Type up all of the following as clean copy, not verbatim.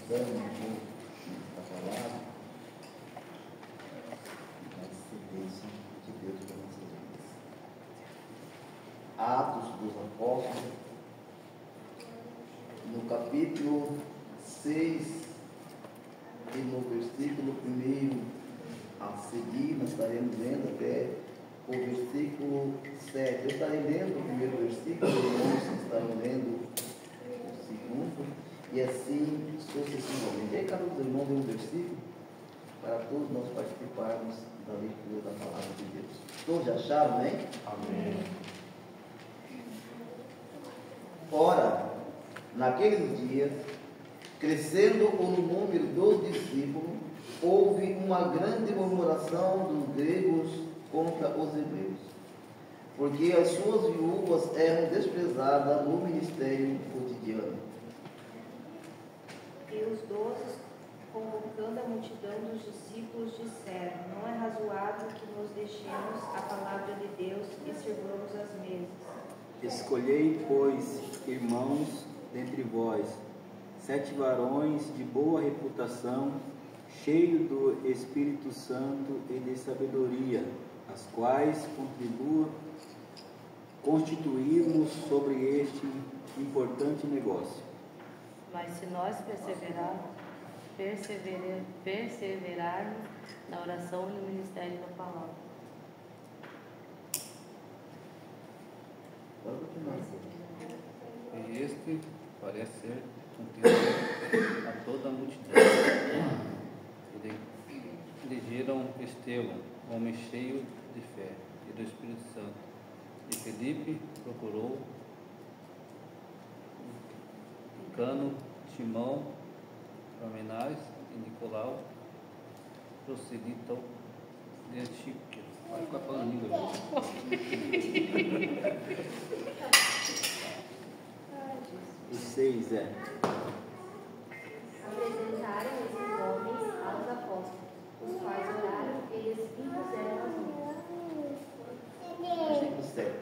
meditando um pouco na palavra, na descendência de Deus para nossas vidas. Atos dos Apóstolos, no capítulo 6 e no versículo 1 a seguir, nós estaremos lendo até o versículo 7. Eu estarei lendo o primeiro versículo, os irmãos estarão lendo o segundo, e assim sucessivamente. E aí cada um dos irmãos lê um versículo para todos nós participarmos da leitura da palavra de Deus. Todos já acharam, né? Amém. Ora, naqueles dias, crescendo o número dos discípulos, houve uma grande murmuração dos gregos contra os hebreus, porque as suas viúvas eram desprezadas no ministério cotidiano. E os 12, convocando a multidão dos discípulos, disseram: não é razoável que nos deixemos a palavra de Deus e sirvamos as mesas. Escolhei, pois, irmãos, dentre vós, 7 varões de boa reputação, cheios do Espírito Santo e de sabedoria, as quais constituímos sobre este importante negócio. Mas se nós perseverarmos na oração e no ministério da palavra. E este parece ser cumprido a toda a multidão. Elegeram Estevão, homem cheio de fé e do Espírito Santo. E Felipe procurou Nicano, Timão, Parmenais e Nicolau, proselitam de Antíoquia. Vai ficar falando língua. O 6 Apresentaram esses homens aos apóstolos, os quais oraram e eles impuseram as mãos. Versículo 7.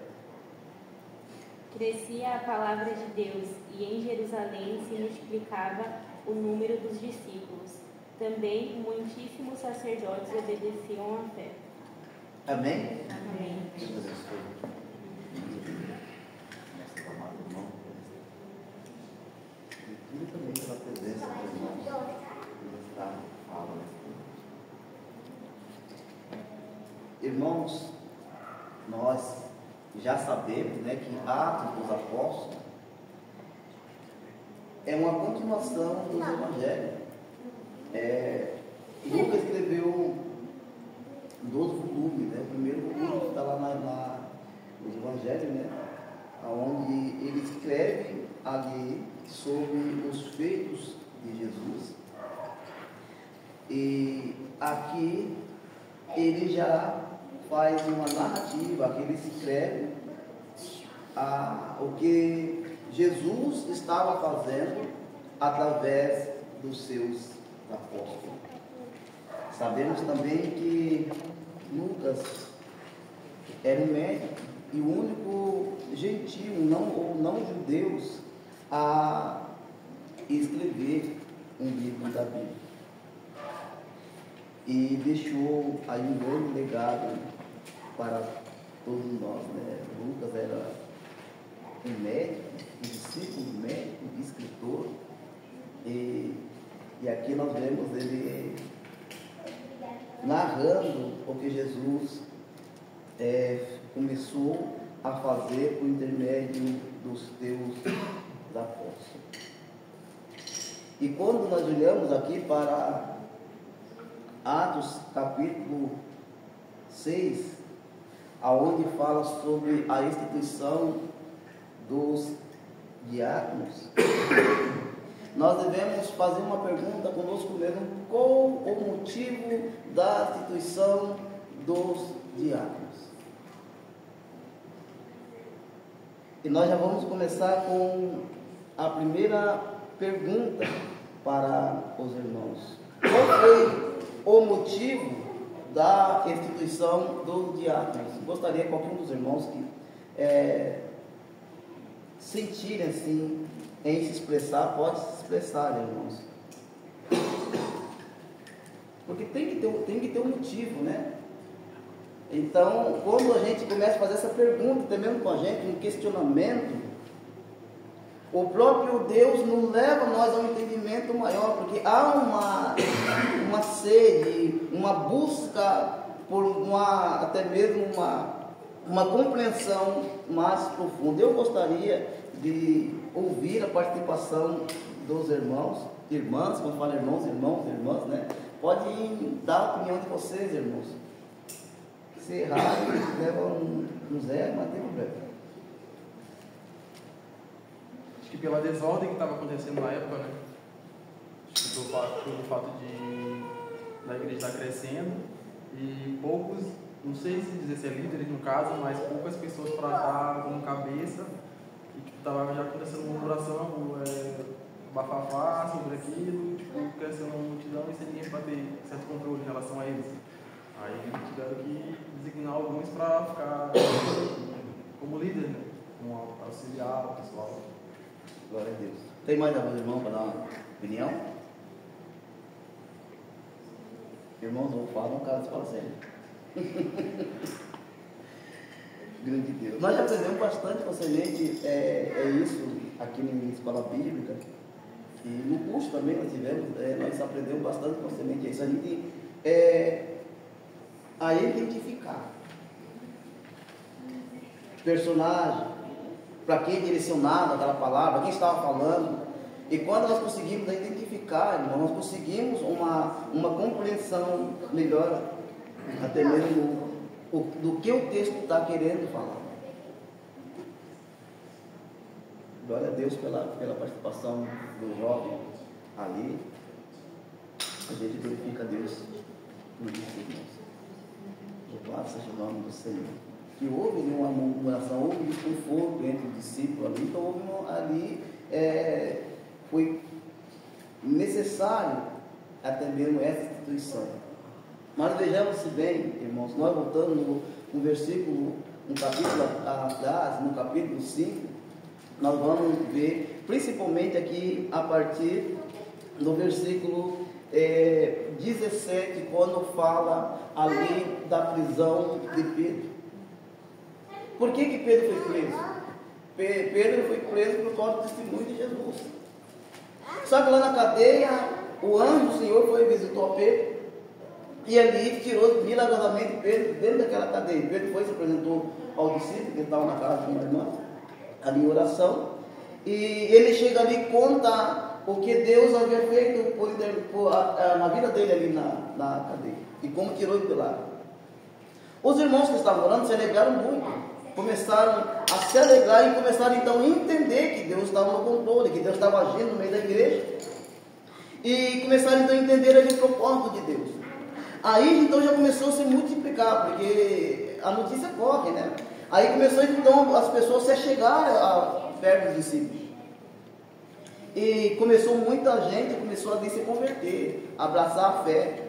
Crescia a palavra de Deus, e em Jerusalém se multiplicava o número dos discípulos. Também muitíssimos sacerdotes obedeciam à fé. Amém? Amém. Deus abençoe. Nosso amado irmão. E tudo também pela presença do irmão que está falando. Irmãos, nós já sabemos, né, que Atos dos Apóstolos é uma continuação dos Evangelhos. Lucas escreveu 12 volumes, né? O primeiro volume está lá nos Evangelhos, né? Onde ele escreve ali sobre os feitos de Jesus. E aqui ele já faz uma narrativa, aqui ele escreve o que Jesus estava fazendo através dos seus apóstolos. Sabemos também que Lucas era um médico e o único gentio ou não judeus a escrever um livro da Bíblia. E deixou aí um grande legado para todos nós, né? Lucas era um médico, um discípulo médico, escritor, e aqui nós vemos ele narrando o que Jesus começou a fazer por intermédio dos seus apóstolos. E quando nós olhamos aqui para Atos capítulo 6, aonde fala sobre a instituição dos diáconos, nós devemos fazer uma pergunta conosco mesmo: qual o motivo da instituição dos diáconos? E nós já vamos começar com a primeira pergunta para os irmãos: qual foi o motivo da instituição dos diáconos? Gostaria que qualquer um dos irmãos que sentirem assim em se expressar, pode se expressar, irmãos. Porque tem que ter um motivo, né? Então, quando a gente começa a fazer essa pergunta, até mesmo com a gente, um questionamento, o próprio Deus nos leva nós a um entendimento maior, porque há uma sede, uma busca por até mesmo uma compreensão mais profunda. Eu gostaria de ouvir a participação dos irmãs, quando fala irmãos, irmãs, né? Podem dar a opinião de vocês, irmãos. Se errar, leva um zero, mas tem problema. Acho que pela desordem que estava acontecendo na época, né? Acho que pelo fato da igreja estar crescendo e poucos, não sei se dizer se é líderes no caso, mas poucas pessoas para estar como cabeça e estava já acontecendo uma murmuração, bafafá sobre aquilo, crescendo uma multidão e sem ninguém para ter certo controle em relação a eles. Aí tiveram que designar alguns para ficar como líder, né? Como auxiliar o pessoal. Glória a Deus. Tem mais algum irmão para dar uma opinião? Irmãos, não falam, o cara se fala sério. Grande Deus. Nós já aprendemos bastante com a semente, é isso, aqui na escola bíblica. E no curso também nós tivemos, nós aprendemos bastante com a semente. É isso, a gente a identificar personagem, para quem direcionava aquela palavra, quem estava falando. E quando nós conseguimos identificar, irmão, nós conseguimos uma compreensão melhor, até mesmo do que o texto está querendo falar. Glória a Deus pela participação do jovem ali. A gente glorifica a Deus por isso, irmãos. Louvado seja o nome do Senhor. Que houve uma murmuração, houve desconforto entre os discípulos ali, então houve ali, foi necessário até mesmo essa instituição. Mas vejamos-se bem, irmãos, nós voltando no versículo, no capítulo atrás, no capítulo 5, nós vamos ver, principalmente aqui a partir do versículo 17, quando fala ali da prisão de Pedro. Por que Pedro foi preso? Pedro foi preso por causa do testemunho de Jesus. Só que lá na cadeia, o anjo do Senhor foi e visitou a Pedro, e ali tirou milagrosamente Pedro dentro daquela cadeia. Pedro foi e se apresentou ao discípulo, que estava na casa de uma irmã, ali em oração, e ele chega ali e conta o que Deus havia feito na vida dele ali na cadeia, e como tirou ele de lá. Os irmãos que estavam orando se alegraram muito, começaram a se alegrar e começaram então a entender que Deus estava no controle, que Deus estava agindo no meio da igreja, e começaram então a entender ali o propósito de Deus. Aí então já começou a se multiplicar, porque a notícia corre, né? Aí começou então as pessoas se achegarem perto dos discípulos. E começou muita gente, começou a se converter, a abraçar a fé.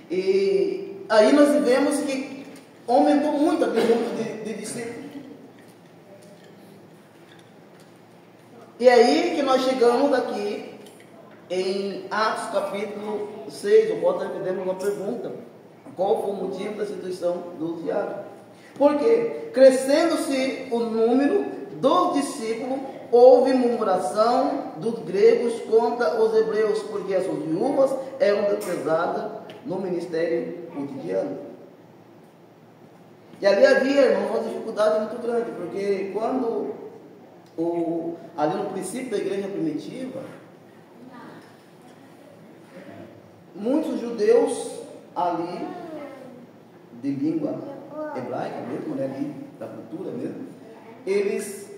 E aí nós vemos que aumentou muito a número de discípulos. E aí que nós chegamos aqui em Atos capítulo 6, o qual nós fizemos uma pergunta: qual foi o motivo da instituição do diácono? Porque, crescendo-se o número dos discípulos, houve murmuração dos gregos contra os hebreus, porque as suas viúvas eram pesadas no ministério cotidiano. E ali havia, irmãos, uma dificuldade muito grande, porque quando, ali no princípio da igreja primitiva, muitos judeus ali, de língua hebraica mesmo, né, ali, da cultura mesmo, eles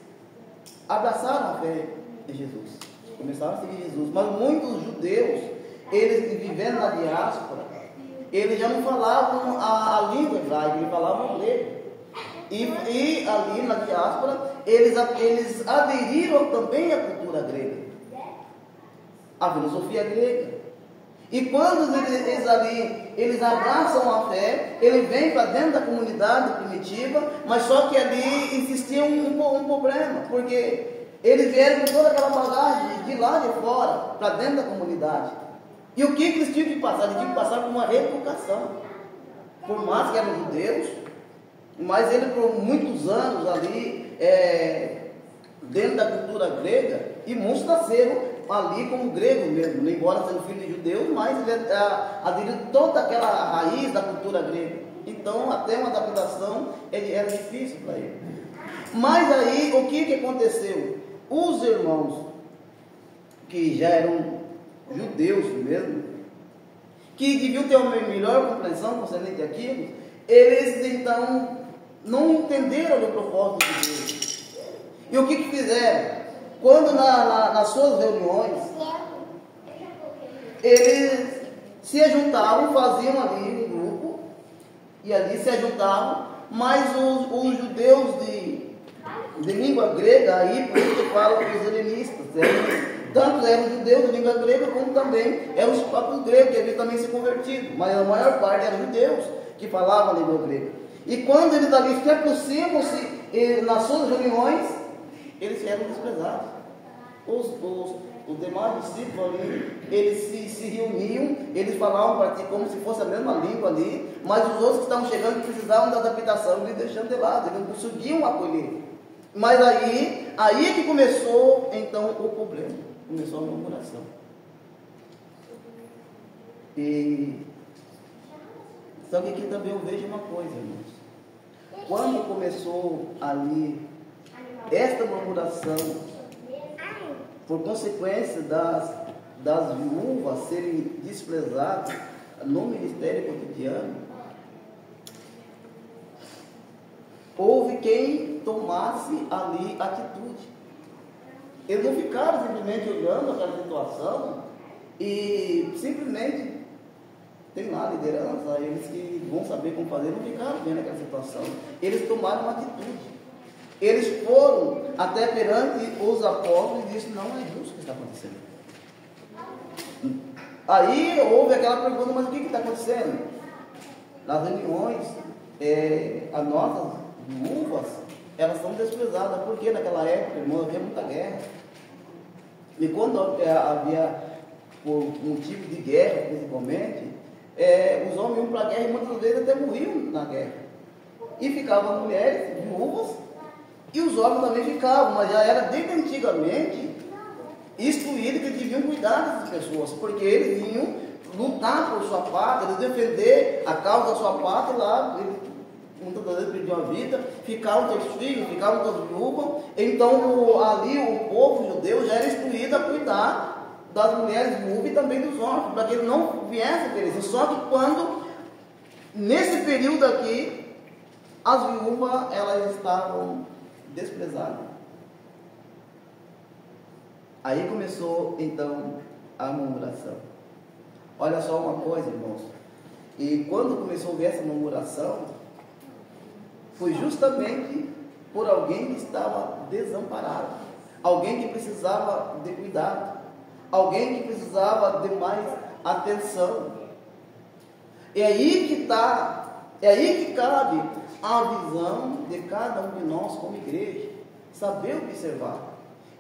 abraçaram a fé de Jesus, começaram a seguir Jesus. Mas muitos judeus, eles vivendo na diáspora, eles já não falavam a língua hebraica, eles falavam grego. E ali na diáspora, eles aderiram também à cultura grega, à filosofia grega. E quando eles abraçam a fé, ele vem para dentro da comunidade primitiva, mas só que ali existia um problema, porque eles vieram com toda aquela bagagem de lá de fora, para dentro da comunidade. E o que eles tinham que passar? Eles tinham que passar por uma reeducação. Por mais que eram judeus, mas eles por muitos anos ali, dentro da cultura grega, e muitos nasceram ali como gregos mesmo, embora sendo filhos de judeus, mas ele aderiu toda aquela raiz da cultura grega. Então, até uma adaptação era difícil para ele. Mas aí, o que aconteceu? Os irmãos, que já eram judeus mesmo, que deviam ter uma melhor compreensão concernente àquilo, eles então não entenderam o propósito de Deus. E o que fizeram? Quando nas suas reuniões, eles se juntavam, faziam ali um grupo, e ali se juntavam, mas os judeus de língua grega, aí por isso que falam os helenistas, tanto eram judeus de língua grega, como também eram os próprios gregos, que eles também se convertiram, mas a maior parte eram judeus que falavam a língua grega. E quando eles ali se aproximam-se nas suas reuniões, eles eram desprezados. Os demais discípulos ali, eles se reuniam, eles falavam como se fosse a mesma língua ali, mas os outros que estavam chegando precisavam da adaptação, eles deixando de lado, eles não conseguiam acolher. Mas aí é que começou então o problema, começou a murmuração. E só que aqui também eu vejo uma coisa, irmãos. Quando começou ali esta murmuração, por consequência das viúvas serem desprezadas no ministério cotidiano, houve quem tomasse ali atitude. Eles não ficaram simplesmente olhando aquela situação e simplesmente tem lá a liderança, eles que vão saber como fazer, não ficaram vendo aquela situação. Eles tomaram uma atitude. Eles foram até perante os apóstolos e disseram: não é justo o que está acontecendo. Aí houve aquela pergunta: mas o que está acontecendo? Nas reuniões, as nossas viúvas, elas são desprezadas, porque naquela época, irmão, havia muita guerra. E quando havia, por motivo de guerra principalmente, os homens iam para a guerra e muitas vezes até morriam na guerra. E ficavam as mulheres viúvas, e os homens também ficavam, mas já era desde antigamente instruído que eles deviam cuidar dessas pessoas, porque eles vinham lutar por sua pátria, eles defender a causa da sua pátria, lá eles muitas vezes perdiam a vida, ficavam com os filhos, ficavam com as viúvas. Então ali o povo judeu já era instruído a cuidar das mulheres viúvas e também dos homens, para que eles não viessem a perecer. Só que quando, nesse período aqui, as viúvas, elas estavam desprezadas. Aí começou então a murmuração. Olha só uma coisa, irmãos. E quando começou a ver essa murmuração, foi justamente por alguém que estava desamparado, alguém que precisava de cuidado, alguém que precisava de mais atenção. É aí que cabe a visão de cada um de nós como igreja, saber observar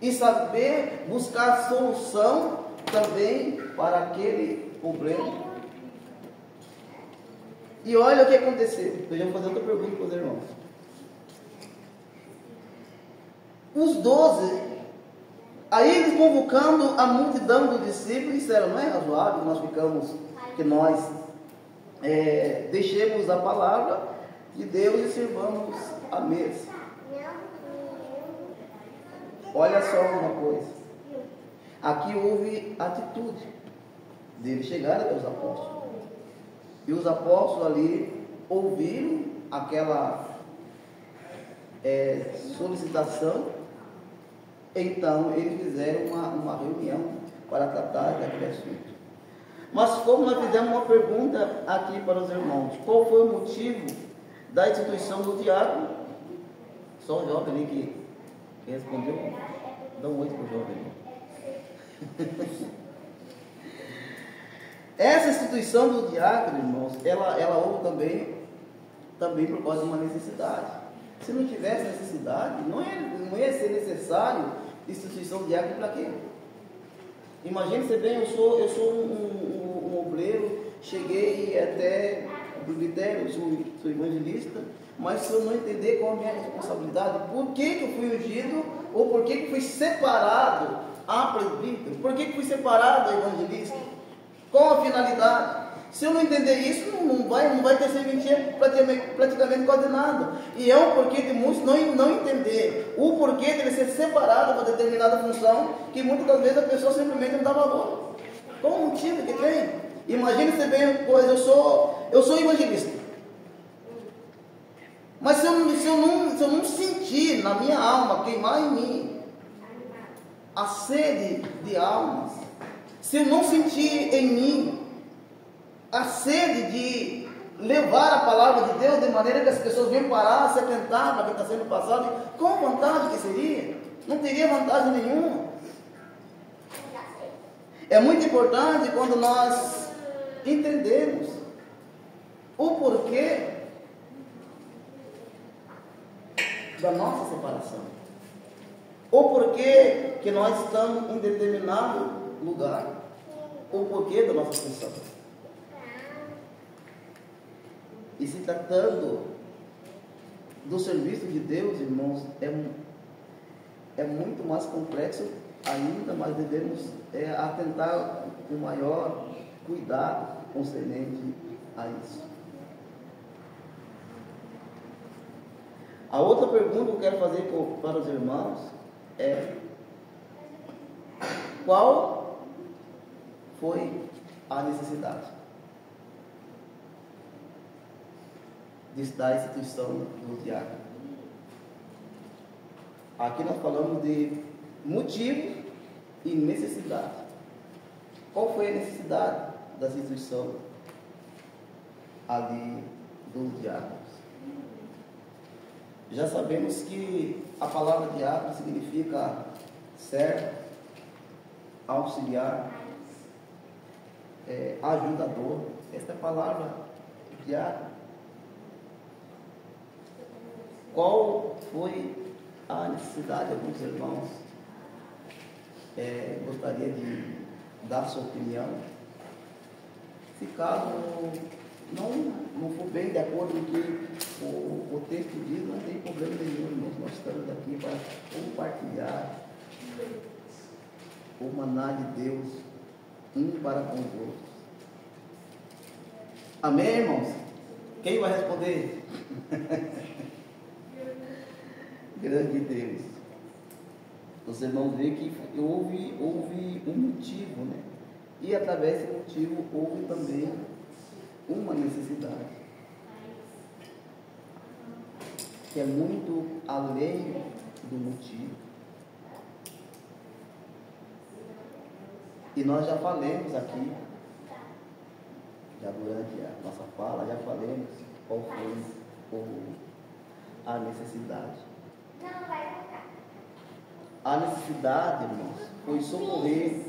e saber buscar solução também para aquele problema. E olha o que aconteceu. Eu já vou fazer outra pergunta para os irmãos. Os 12, aí eles convocando a multidão dos discípulos, disseram: não é razoável que nós deixemos a palavra de Deus e sirvamos a mesa. Olha só uma coisa. Aqui houve atitude deles chegarem até os apóstolos. E os apóstolos ali ouviram aquela solicitação. Então eles fizeram uma reunião para tratar daquele assunto. Mas como nós fizemos uma pergunta aqui para os irmãos: qual foi o motivo da instituição do diácono? Só o jovem ali que respondeu. Dá um 8 para o jovem. Essa instituição do diácono, irmãos, ela houve também por causa de uma necessidade. Se não tivesse necessidade, não ia ser necessário instituição do diácono para quê? Imagine-se bem, eu sou obreiro, cheguei até o presbitério, sou evangelista, mas se eu não entender qual é a minha responsabilidade, por que eu fui ungido, ou por que eu fui separado a presbítero, por que eu fui separado a evangelista, qual a finalidade? Se eu não entender isso, não vai ter serventia praticamente quase nada. E é o porquê de muitos não entender o porquê de ele ser separado para determinada função, que muitas das vezes a pessoa simplesmente não dá valor. Qual o motivo que tem? Imagine você bem, pois eu sou evangelista. Mas se eu não sentir na minha alma, queimar em mim a sede de almas, se eu não sentir em mim a sede de levar a palavra de Deus de maneira que as pessoas venham parar, se atentar para o que está sendo passado, qual vantagem que seria? Não teria vantagem nenhuma. É muito importante quando nós entendemos o porquê da nossa separação, o porquê que nós estamos em determinado lugar, o porquê da nossa função. E se tratando do serviço de Deus, irmãos, é muito mais complexo ainda, mas devemos atentar com maior cuidado concernente a isso. A outra pergunta que eu quero fazer para os irmãos é: qual foi a necessidade de estar a instituição do diácono? Aqui nós falamos de motivo e necessidade. Qual foi a necessidade da instituição ali dos diáconos? Já sabemos que a palavra diácono significa servo, auxiliar, ajudador. Esta é a palavra diácono. Qual foi a necessidade de alguns irmãos? Gostaria de dar sua opinião. Se caso não for bem de acordo com o que o texto diz, não tem problema nenhum, irmãos. Nós estamos aqui para compartilhar o maná de Deus um para com os outros. Amém, irmãos? Quem vai responder? Grande Deus. Os irmãos veem que houve um motivo, né? E através desse motivo houve também uma necessidade, que é muito além do motivo. E nós já falamos aqui, já durante a nossa fala, já falamos qual foi a necessidade. A necessidade, irmãos, foi socorrer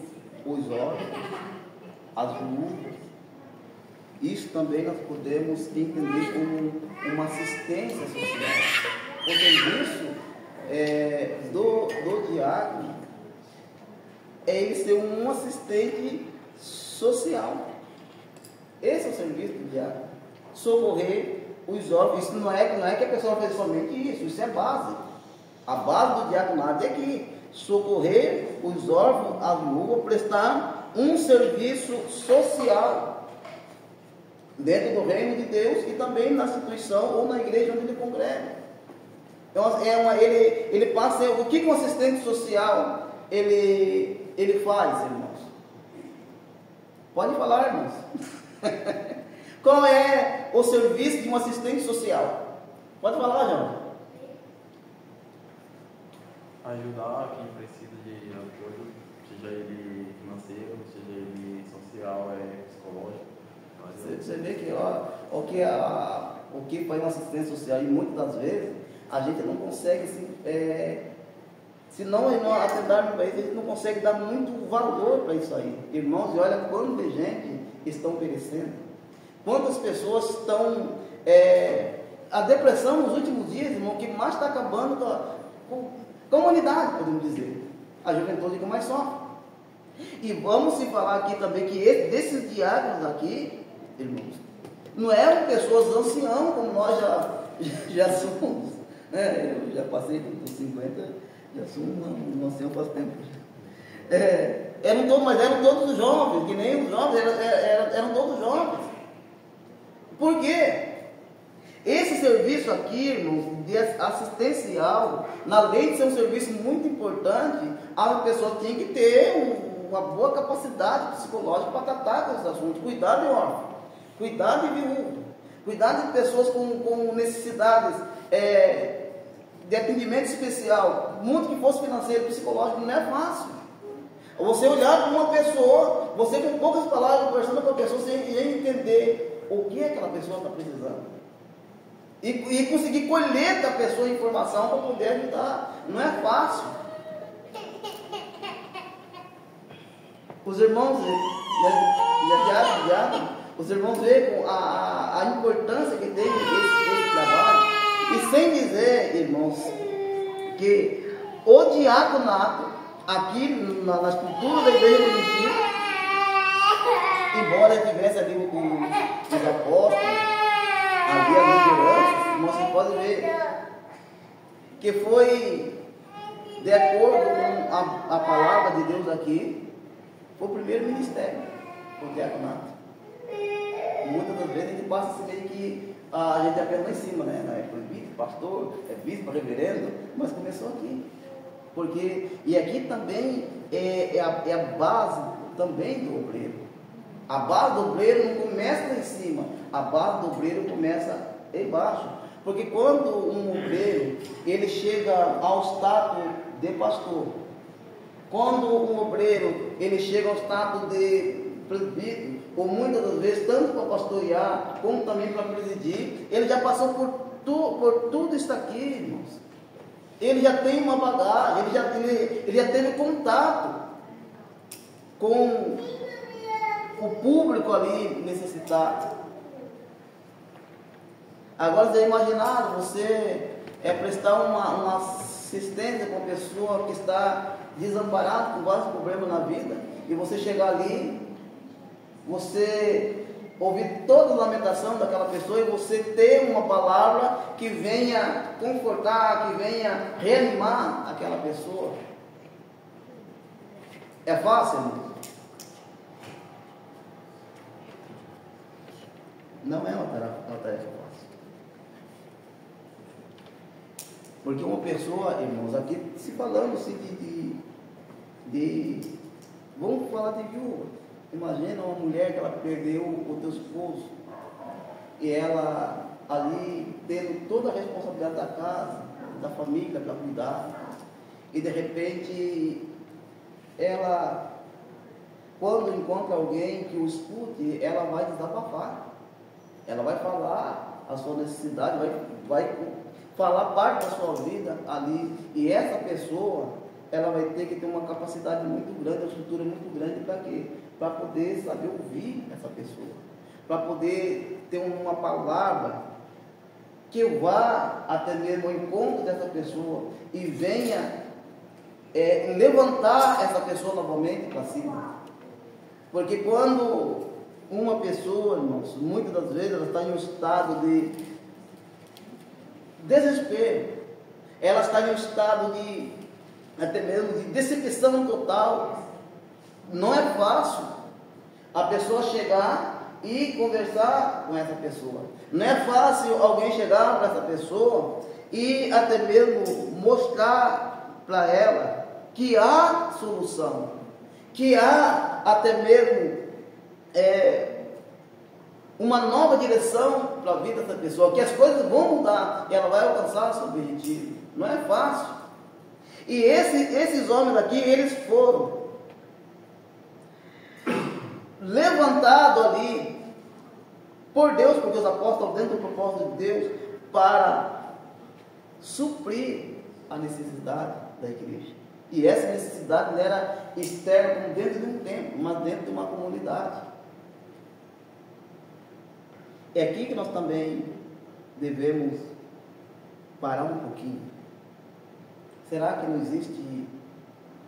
os órfãos, as viúvas. Isso também nós podemos entender como uma assistência social. O serviço do diácono é ele ser um assistente social. Esse é o serviço do diácono. Socorrer os órfãos. Isso não é que a pessoa faz somente isso é base. A base do diaconato é que socorrer os órfãos, a viúva, prestar um serviço social dentro do reino de Deus e também na instituição ou na igreja onde ele congrega. Então, ele passa a ser, o que um assistente social ele faz, irmãos? Pode falar, irmãos. Qual é o serviço de um assistente social? Pode falar, João. Ajudar quem precisa de apoio, seja ele financeiro, seja ele social, psicológico. Você vê que o que faz uma assistência social, e muitas das vezes a gente não consegue, se não atentar para isso, a gente não consegue dar muito valor para isso aí. Irmãos, e olha quanta gente estão perecendo, quantas pessoas estão. A depressão nos últimos dias, irmão, que mais está acabando com a humanidade, podemos dizer. A juventude que mais sofre. E vamos se falar aqui também que desses diáconos aqui, irmãos, não eram pessoas anciãs como nós já somos, né? Eu já passei dos 50, já sou um ancião faz tempo. Mas eram todos jovens, que nem os jovens, eram todos jovens. Por quê? Esse serviço aqui, irmãos, de assistencial, na lei de ser um serviço muito importante, a pessoa tem que ter uma boa capacidade psicológica para tratar com esses assuntos. Cuidar de órfão, cuidar de viúvo, cuidar de pessoas com necessidades de atendimento especial, muito que fosse financeiro, psicológico, não é fácil. Você olhar para uma pessoa, você com poucas palavras conversando com a pessoa, você ia entender o que aquela pessoa está precisando. E conseguir colher da pessoa informação para poder ajudar. Não é fácil. Os irmãos, os irmãos veem a importância que tem esse trabalho. E sem dizer, irmãos, que o diaconato, aqui na estrutura da igreja primitiva, embora tivesse ali os apóstolos, havia lideranças, mas você pode ver que foi de acordo com a palavra de Deus aqui, foi o primeiro ministério, o diaconato. Muitas das vezes a gente passa a saber que a gente aprende lá em cima, né? É proibido, pastor, é bispo, reverendo, mas começou aqui. E aqui também é a base também do obreiro. A base do obreiro não começa lá em cima, a base do obreiro começa embaixo. Porque quando um obreiro, ele chega ao status de pastor, quando um obreiro, ele chega ao status de presbítero, ou muitas das vezes, tanto para pastorear, como também para presidir, ele já passou por tudo isso aqui, irmãos. Ele já tem uma bagagem, ele já teve contato com o público ali necessitado. Agora você imaginar, você prestar uma assistência com uma pessoa que está desamparada, com vários problemas na vida, e você chegar ali, você ouvir toda a lamentação daquela pessoa e você ter uma palavra que venha confortar, que venha reanimar aquela pessoa. É fácil, irmão? Não é uma tarefa fácil. Porque uma pessoa, irmãos, aqui se falando assim vamos falar de viúva. Imagina uma mulher que ela perdeu o teu esposo e ela ali tendo toda a responsabilidade da casa, da família para cuidar, e de repente ela, quando encontra alguém que o escute, ela vai desabafar, ela vai falar a sua necessidade, vai falar parte da sua vida ali, e essa pessoa ela vai ter que ter uma capacidade muito grande, uma estrutura muito grande para quê? Para poder saber ouvir essa pessoa, para poder ter uma palavra que vá até mesmo ao encontro dessa pessoa e venha levantar essa pessoa novamente para cima. Porque quando uma pessoa, irmãos, muitas das vezes ela está em um estado de desespero, ela está em um estado de até mesmo de decepção total. Não é fácil a pessoa chegar e conversar com essa pessoa. Não é fácil alguém chegar para essa pessoa e até mesmo mostrar para ela que há solução, que há até mesmo uma nova direção para a vida dessa pessoa, que as coisas vão mudar e ela vai alcançar o seu objetivo. Não é fácil. E esses homens aqui, eles foram levantados ali por Deus, porque os apóstolos estão dentro do propósito de Deus, para suprir a necessidade da igreja. E essa necessidade não era externa, como dentro de um templo, mas dentro de uma comunidade. É aqui que nós também devemos parar um pouquinho. Será que não existe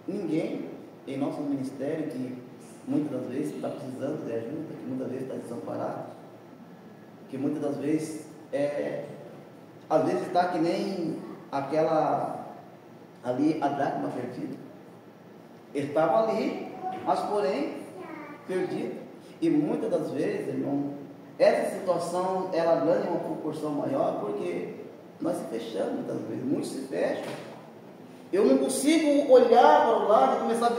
ninguém em nosso ministério que muitas das vezes está precisando de ajuda, que muitas vezes está desamparado, que muitas das vezes às vezes está que nem aquela ali, a dracma perdida. Ele estava ali, mas porém perdido. E muitas das vezes, irmão, essa situação ela ganha uma proporção maior porque nós se fechamos muitas vezes, muitos se fecham. Eu não consigo olhar para o lado e começar a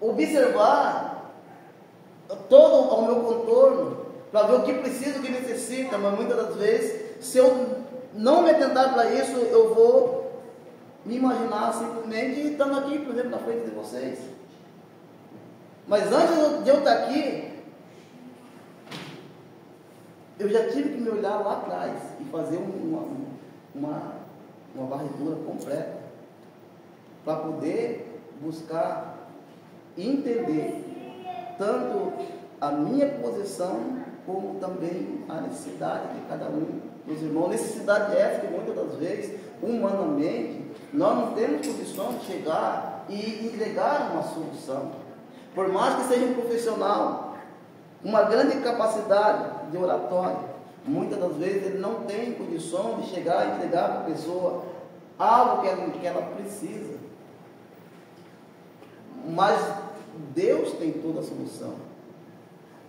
observar todo o meu contorno para ver o que precisa, o que necessita, mas muitas das vezes, se eu não me atentar para isso, eu vou me imaginar simplesmente estando aqui, por exemplo, na frente de vocês. Mas antes de eu estar aqui, eu já tive que me olhar lá atrás e fazer uma varredura completa para poder buscar entender tanto a minha posição como também a necessidade de cada um dos irmãos. Necessidade essa que muitas das vezes, humanamente, nós não temos condição de chegar e entregar uma solução. Por mais que seja um profissional, uma grande capacidade de oratória, muitas das vezes ele não tem condição de chegar e entregar para a pessoa algo que ela precisa. Mas Deus tem toda a solução.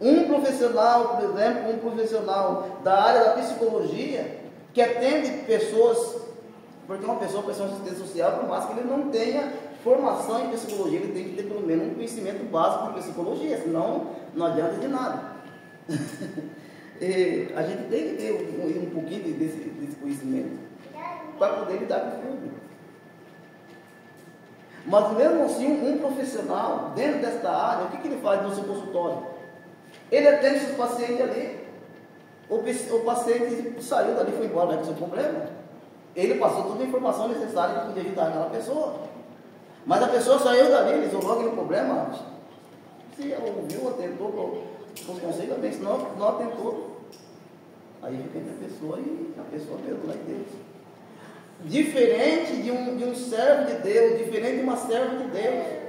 Um profissional, por exemplo, um profissional da área da psicologia, que atende pessoas, porque uma pessoa de assistência social, por mais que ele não tenha formação em psicologia, ele tem que ter pelo menos um conhecimento básico de psicologia, senão não adianta de nada. A gente tem que ter um pouquinho desse conhecimento para poder lidar com o público. Mas mesmo assim, um profissional dentro desta área, o que ele faz no seu consultório? Ele atende seus pacientes ali. O paciente saiu dali, foi embora, não é com seu problema. Ele passou toda a informação necessária para poder ajudar aquela pessoa. Mas a pessoa saiu dali, ele resolveu aquele problema. Se ela ouviu, atentou os conselhos, bem, se não atentou, aí fica entre a pessoa e a pessoa mesmo, lá em Deus. Diferente de um servo de Deus, diferente de uma serva de Deus,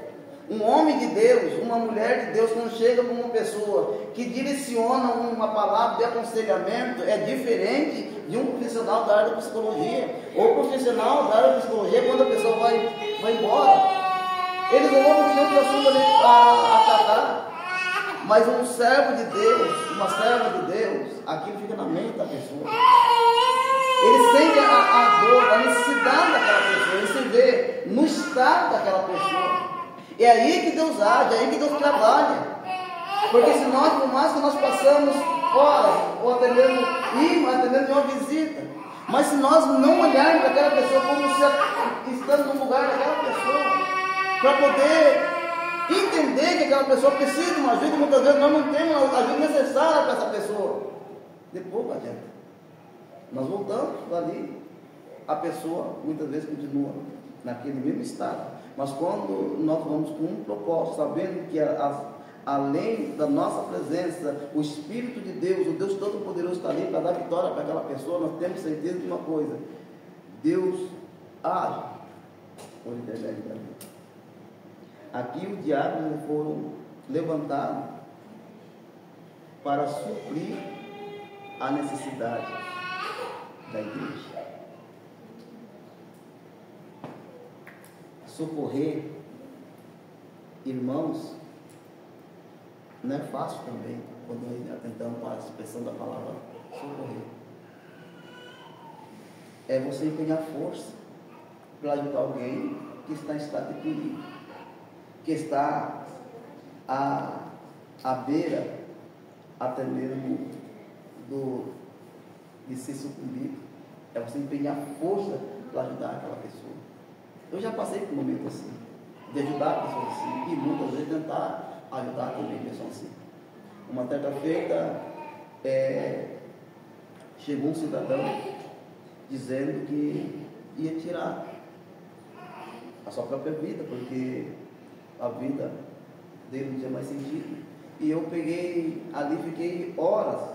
um homem de Deus, uma mulher de Deus, quando chega com uma pessoa que direciona uma palavra de aconselhamento, é diferente de um profissional da área da psicologia. O profissional da área da psicologia, quando a pessoa vai embora, eles vão ter um assunto ali a tratar. Mas um servo de Deus, uma serva de Deus, aquilo fica na mente da pessoa. Ele sente a dor, a necessidade daquela pessoa, ele se vê no estado daquela pessoa. É aí que Deus age, é aí que Deus trabalha. Porque se nós, por mais que nós passamos horas, ou até mesmo de uma visita, mas se nós não olharmos para aquela pessoa como se estamos no lugar daquela pessoa, para poder entender que aquela pessoa precisa de uma ajuda, e muitas vezes nós não temos a ajuda necessária para essa pessoa, depois adianta. Nós voltamos ali, a pessoa muitas vezes continua naquele mesmo estado. Mas quando nós vamos com um propósito, sabendo que além da nossa presença, o Espírito de Deus, o Deus Todo-Poderoso está ali para dar vitória para aquela pessoa, nós temos certeza de uma coisa: Deus age por intermédio da vida. Aqui os diáconos foram levantados para suprir a necessidade da igreja. Socorrer irmãos não é fácil também, quando nós atentamos para a expressão da palavra socorrer. É você empenhar força para ajudar alguém que está em estado de perigo, que está à beira até mesmo de ser sucumbido. É você empenhar força para ajudar aquela pessoa. Eu já passei por um momento assim, de ajudar a pessoa assim, e muitas vezes tentar ajudar também a pessoa assim. Uma certa feita, chegou um cidadão dizendo que ia tirar a sua própria vida, porque a vida dele não tinha mais sentido. E eu peguei ali, fiquei horas,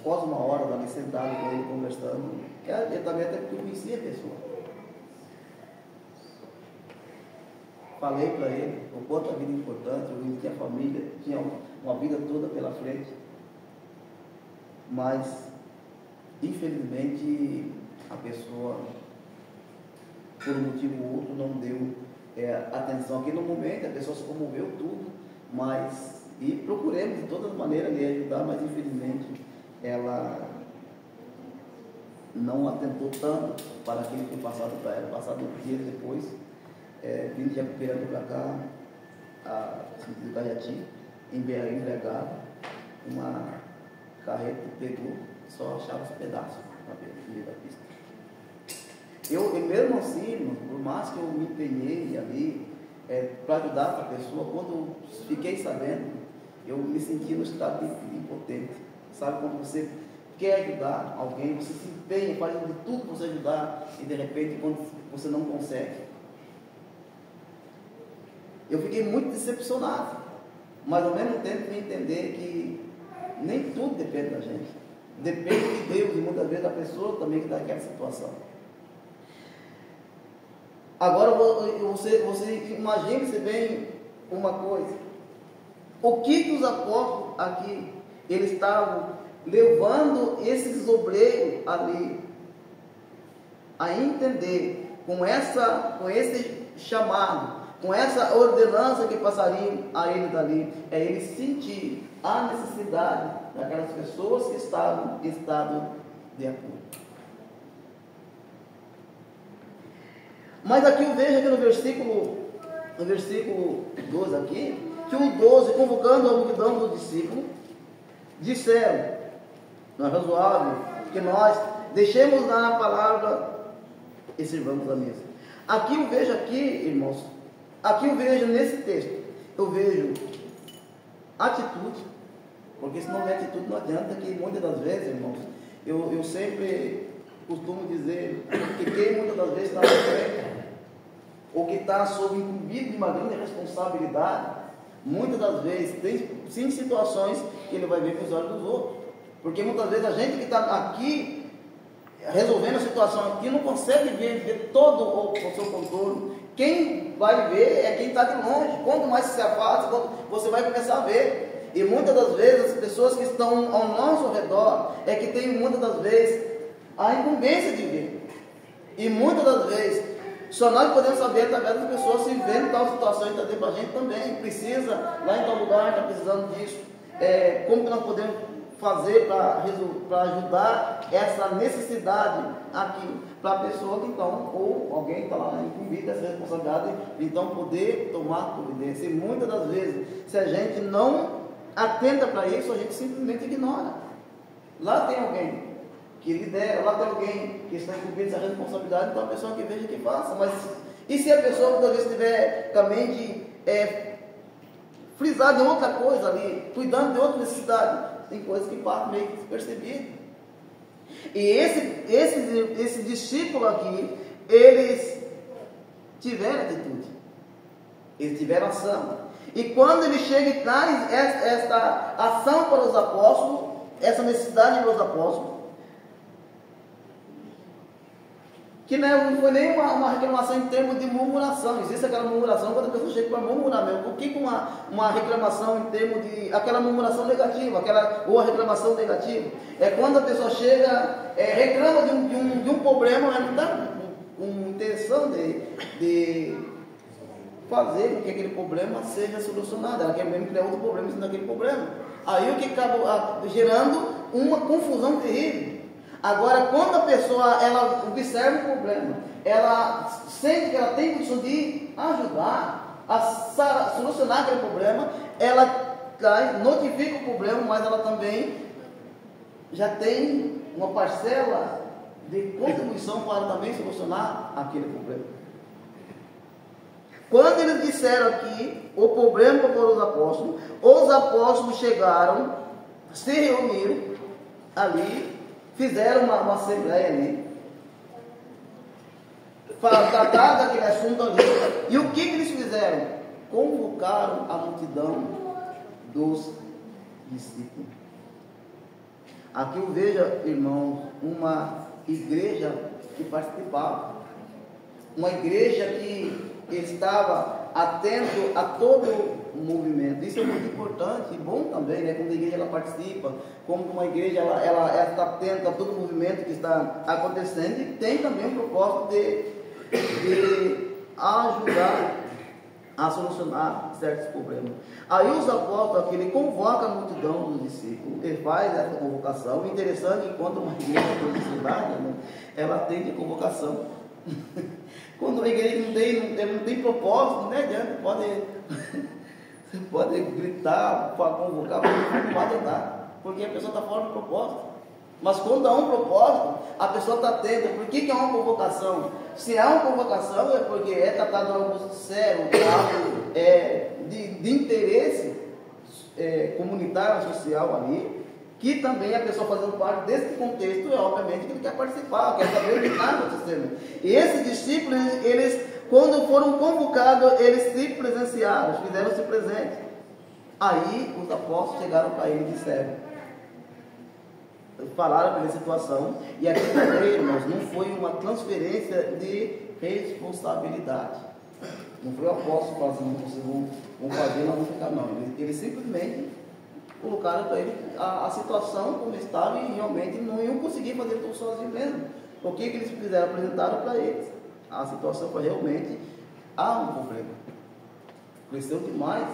quase uma hora ali sentado com ele, conversando. Eu também até conhecia a pessoa. falei para ele o quanto a vida é importante, ele tinha família, tinha uma vida toda pela frente, mas infelizmente a pessoa, por um motivo ou outro, não deu atenção. Aqui no momento a pessoa se comoveu tudo, mas, e procuremos de todas as maneiras lhe ajudar, mas infelizmente ela não atentou tanto para aquilo que foi passado para ela. Passado dias depois, vindo de recuperando para cá, a sentido Cajati, embriagada, uma carreta pegou, só achava os pedaços na meio da pista. Eu mesmo assim, irmão, por mais que eu me empenhei ali para ajudar a pessoa, quando eu fiquei sabendo, eu me senti no estado de impotente. Sabe, quando você quer ajudar alguém, você se empenha, faz de tudo para você ajudar, e de repente, quando você não consegue. Eu fiquei muito decepcionado, mas ao mesmo tempo me entender que nem tudo depende da gente, depende de Deus, e muitas vezes da pessoa também que está naquela situação. Agora você imagine-se bem uma coisa: o que os apóstolos aqui, eles estavam levando esses obreiros ali a entender com esse chamado, com essa ordenança que passaria a eles ali, eles sentir a necessidade daquelas pessoas que estavam em estado de apuro. Mas aqui eu vejo aqui no versículo 12 aqui, que o 12, convocando a multidão dos discípulos, disseram: não é razoável que nós deixemos na palavra e sirvamos a mesa. Aqui eu vejo irmãos, aqui eu vejo nesse texto, eu vejo atitude, porque se não houver atitude não adianta, que muitas das vezes, irmãos, eu sempre costumo dizer que quem muitas das vezes está na frente, ou que está sob incumbido de uma grande responsabilidade, muitas das vezes tem sim situações que ele vai ver com os olhos dos outros, porque muitas vezes a gente que está aqui resolvendo a situação aqui não consegue ver todo o seu contorno. Quem vai ver é quem está de longe. Quanto mais se afasta, você vai começar a ver. E muitas das vezes as pessoas que estão ao nosso redor que tem muitas das vezes a incumbência de ver. E muitas das vezes só nós podemos saber através das pessoas se vendo tal situação e trazer para a gente também. Precisa, lá em tal lugar, está precisando disso. Como que nós podemos fazer para ajudar essa necessidade aqui para a pessoa que então, ou alguém que está lá incumbido dessa responsabilidade, então poder tomar providência. E muitas das vezes, se a gente não atenta para isso, a gente simplesmente ignora. Lá tem alguém que lidera, lá tem alguém que está incumbido dessa responsabilidade, então a pessoa que veja que faça. Mas e se a pessoa muitas vezes estiver com a mente frisada em outra coisa ali, cuidando de outra necessidade? Tem coisas que passam meio que despercebidas. E esse discípulo aqui, eles tiveram atitude, eles tiveram ação. E quando ele chega e traz esta ação para os apóstolos, essa necessidade para os apóstolos, que não foi nem uma reclamação em termos de murmuração. Existe aquela murmuração quando a pessoa chega para murmurar mesmo. Por que uma reclamação em termos de aquela murmuração negativa, ou a reclamação negativa? É quando a pessoa chega, reclama de um problema, mas não está com intenção de fazer com que aquele problema seja solucionado. Ela quer mesmo criar outro problema dentro daquele problema. Aí o que acaba gerando uma confusão terrível. Agora, quando a pessoa ela observa o problema, ela sente que ela tem condição de ajudar a solucionar aquele problema, ela notifica o problema, mas ela também já tem uma parcela de contribuição para também solucionar aquele problema. Quando eles disseram aqui o problema para os apóstolos chegaram, se reuniram ali, fizeram uma assembleia ali, trataram daquele assunto ali. E o que eles fizeram? Convocaram a multidão dos discípulos. Aqui eu vejo, irmãos, uma igreja que participava, uma igreja que estava atento a todo o movimento. Isso é muito importante e bom também, né? Quando a igreja ela participa, como uma igreja ela está atenta a todo o movimento que está acontecendo e tem também o propósito de ajudar a solucionar certos problemas. Aí os apóstolos, ele convoca a multidão dos discípulos, ele faz essa convocação. O interessante é que quando uma igreja tem necessidade, né, ela tem de convocação. Quando a igreja não tem propósito, não adianta, você pode gritar, convocar, mas não vai adiantar, porque a pessoa está fora do propósito. Mas quando há um propósito, a pessoa está atenta. Por que é uma convocação? Se há uma convocação é porque é tratado algo sério, algo de interesse comunitário, social ali, que também a pessoa fazendo parte desse contexto, obviamente que ele quer participar, quer saber o que está acontecendo. E esses discípulos, eles, quando foram convocados, eles se presenciaram, fizeram-se presentes. Aí os apóstolos chegaram para ele e disseram, falaram pela situação, e aqui também, irmãos, não foi uma transferência de responsabilidade. Não foi o apóstolo falando assim, vocês vão fazer, nós vamos ficar, não. Eles simplesmente colocaram para ele a situação como estava e realmente não iam conseguir fazer tudo sozinho mesmo. O que eles fizeram? Apresentaram para eles. A situação foi realmente, há um problema. Cresceu demais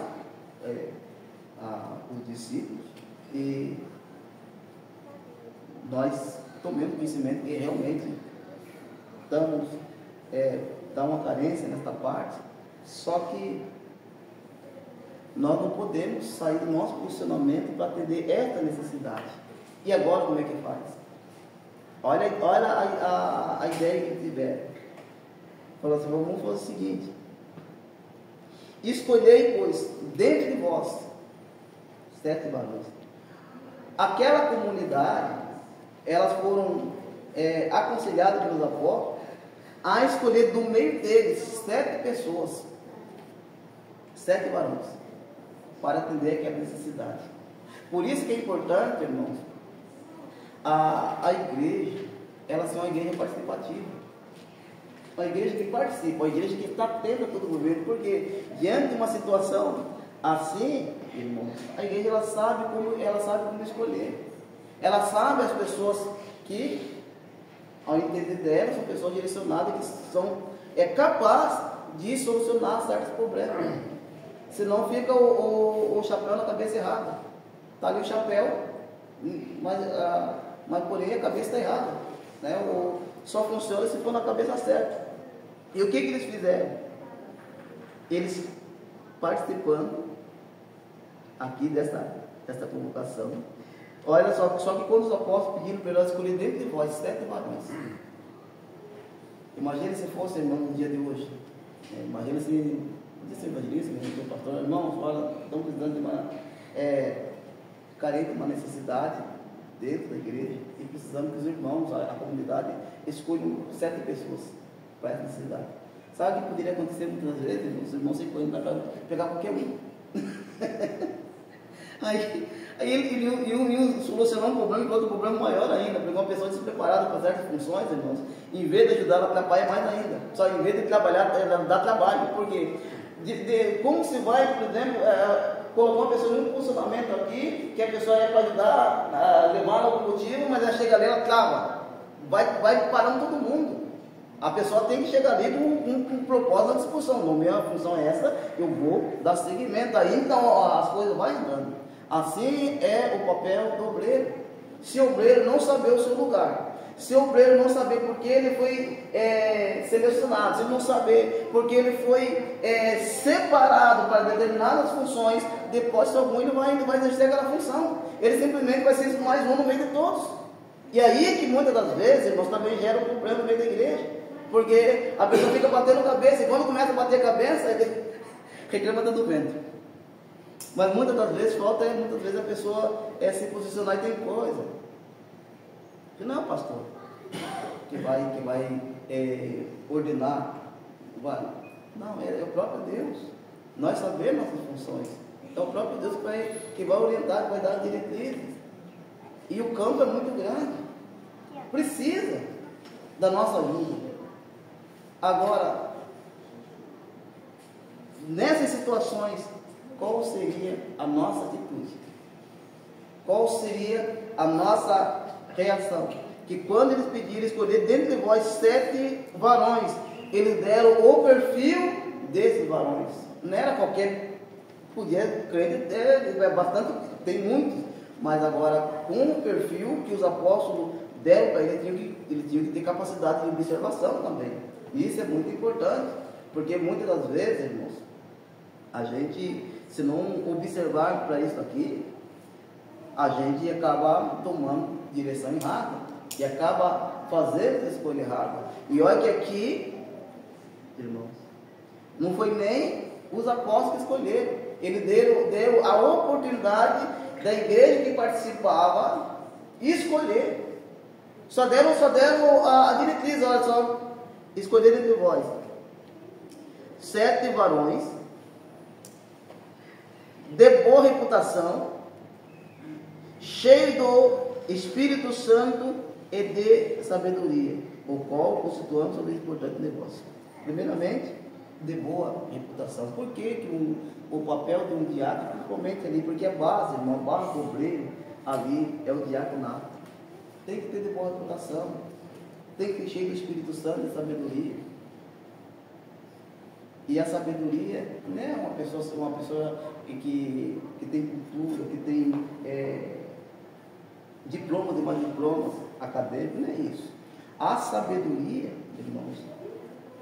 os discípulos e nós tomamos conhecimento que realmente estamos dá uma carência nesta parte, só que nós não podemos sair do nosso posicionamento para atender esta necessidade. E agora como é que faz? Olha a ideia que tiveram. Falou assim, vamos fazer o seguinte, escolhei, pois, dentre de vós 7 varões. Aquela comunidade, elas foram aconselhadas pelos apóstolos a escolher do meio deles 7 pessoas, 7 varões, para atender aquela necessidade. Por isso que é importante, irmãos, a igreja, ela ser uma igreja participativa, uma igreja que participa, uma igreja que está atenta a todo o governo, porque diante de uma situação assim, irmãos, a igreja ela sabe como escolher. Ela sabe as pessoas que, ao entender dela, são pessoas direcionadas que são capazes de solucionar certos problemas. Senão fica o chapéu na cabeça errada. Está ali o chapéu, mas porém a cabeça está errada, né? Só funciona se for na cabeça certa. E o que eles fizeram? Eles participando aqui desta convocação. Olha só que quando os apóstolos pediram para nós escolher dentro de vós 7 varões. Imagina se fosse, irmão, no dia de hoje. Imagina se, podia ser evangelista, meu pastor, irmãos, olha, estamos precisando de uma carente de uma necessidade dentro da igreja e precisamos que os irmãos, a comunidade, escolham 7 pessoas para essa necessidade. Sabe o que poderia acontecer muitas vezes? Os irmãos se põem para pegar qualquer um. Aí ele ia solucionar um problema e outro problema maior ainda, porque uma pessoa despreparada para certas funções, irmãos, em vez de ajudar, ela atrapalha mais ainda. Só em vez de trabalhar, ela dá trabalho. Porque como se vai, por exemplo, colocar uma pessoa em um funcionamento aqui, que a pessoa é para ajudar a levar algum motivo, mas ela chega ali, ela trava. Vai parando todo mundo. A pessoa tem que chegar ali com um propósito à discussão. Não, minha função é essa, eu vou dar seguimento. Aí então as coisas vão andando. Assim é o papel do obreiro. Se o obreiro não saber o seu lugar, se o obreiro não saber porque ele foi selecionado, se ele não saber porque ele foi separado para determinadas funções, depois algum ele vai exercer aquela função. Ele simplesmente vai ser mais um no meio de todos. E aí que muitas das vezes, irmãos, também gera um problema no meio da igreja. Porque a pessoa fica batendo a cabeça, e quando começa a bater a cabeça, ele reclama do vento. Mas muitas das vezes falta, muitas vezes a pessoa se posicionar e tem coisa. Que não é o pastor que vai ordenar. Não, é o próprio Deus. Nós sabemos nossas funções. É o próprio Deus que vai orientar, que vai dar diretrizes. E o campo é muito grande. Precisa da nossa ajuda. Agora, nessas situações, qual seria a nossa atitude? Qual seria a nossa reação? Que quando eles pediram escolher dentre vós 7 varões, eles deram o perfil desses varões. Não era qualquer, podia crer, bastante, tem muitos, mas agora com o perfil que os apóstolos deram para ele, ele tinha que ter capacidade de observação também. Isso é muito importante, porque muitas das vezes, irmãos, a gente, se não observar para isso aqui, a gente acaba tomando direção errada e acaba fazendo escolha errada. E olha que aqui, irmãos, não foi nem os apóstolos que escolheram. Ele deu a oportunidade da igreja que participava escolher. Só deram a diretriz, olha só, escolher entre vós 7 varões de boa reputação, cheio do Espírito Santo e de sabedoria, o qual constituamos sobre esse importante negócio. Primeiramente, de boa reputação. Por que o papel de um diácono, principalmente ali, porque a base, irmão, a base do obreiro ali é o diaconato. Tem que ter de boa reputação, tem que ter cheio do Espírito Santo e sabedoria. E a sabedoria não é uma pessoa que tem cultura, que tem diplomas e mais diplomas acadêmicos, não é isso. A sabedoria, irmãos,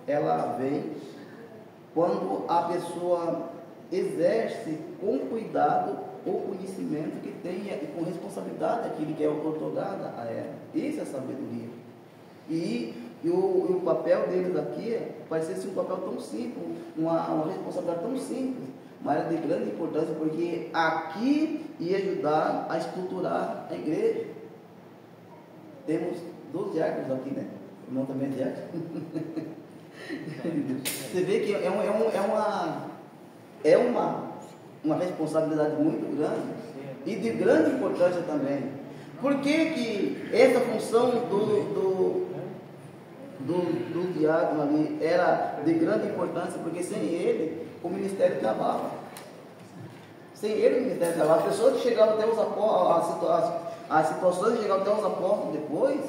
ela vem quando a pessoa exerce com cuidado o conhecimento que tem e com responsabilidade aquilo que é otorgado a ela. Isso é sabedoria. E o papel deles aqui vai ser um papel tão simples, uma responsabilidade tão simples, mas de grande importância, porque aqui ia ajudar a estruturar a igreja. Temos 2 diáconos aqui, né? O irmão também é diácono. Você vê que é uma responsabilidade muito grande e de grande importância também. Por que essa função do diácono ali era de grande importância? Porque sem ele o ministério travava. Sem ele o ministério travava. As pessoas que chegavam até os apóstolos, as situações que chegavam até os apóstolos depois,